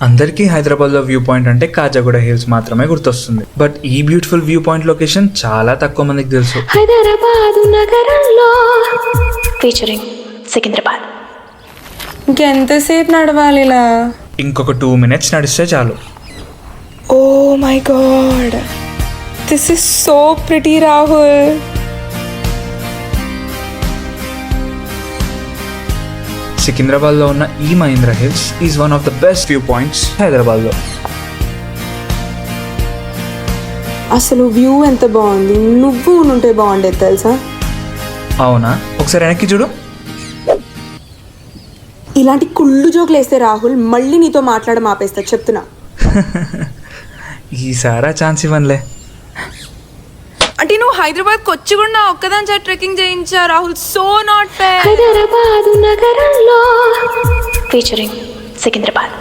అందరికీ హైదరాబాద్లో view point అంటే కాజాగూడ హిల్స్ మాత్రమే గుర్తొస్తుంది. బట్ ఈ బ్యూటిఫుల్ వ్యూ పాయింట్ లొకేషన్ చాలా తక్కువ మందికి తెలుసు. హైదరాబాద్ నగరంలో ఫీచరింగ్ సికింద్రాబాద్. ఇంకెంతసేపు నడవాలి ఇలా? ఇంకొక 2 minutes నడిస్తే చాలు. Oh my god, this is so pretty Rahul. సికింద్రాబాద్లో ఉన్న ఈ Mahindra hills is one of the best view points హైదరాబాద్లో. అసలు వ్యూ ఎంత బాగుంది, నువ్వు ఉంటే బాగుండేది తెలుసా. అవునా? ఒకసారి వెనక్కి చూడు. ఇలాంటి కుళ్ళు జోకులు వేస్తే రాహుల్ మళ్ళీ నీతో మాట్లాడడం ఆపేస్తా చెప్తున్నా. ఈసారా ఛాన్స్ ఇవ్వనులే. అంటే నువ్వు హైదరాబాద్కి వచ్చి కూడా నా ఒక్కదాని సార్ ట్రెక్కింగ్ చేయించా Rahul. So not fair. Hyderabad నగరంలో ఫీచరింగ్ సికింద్రాబాద్.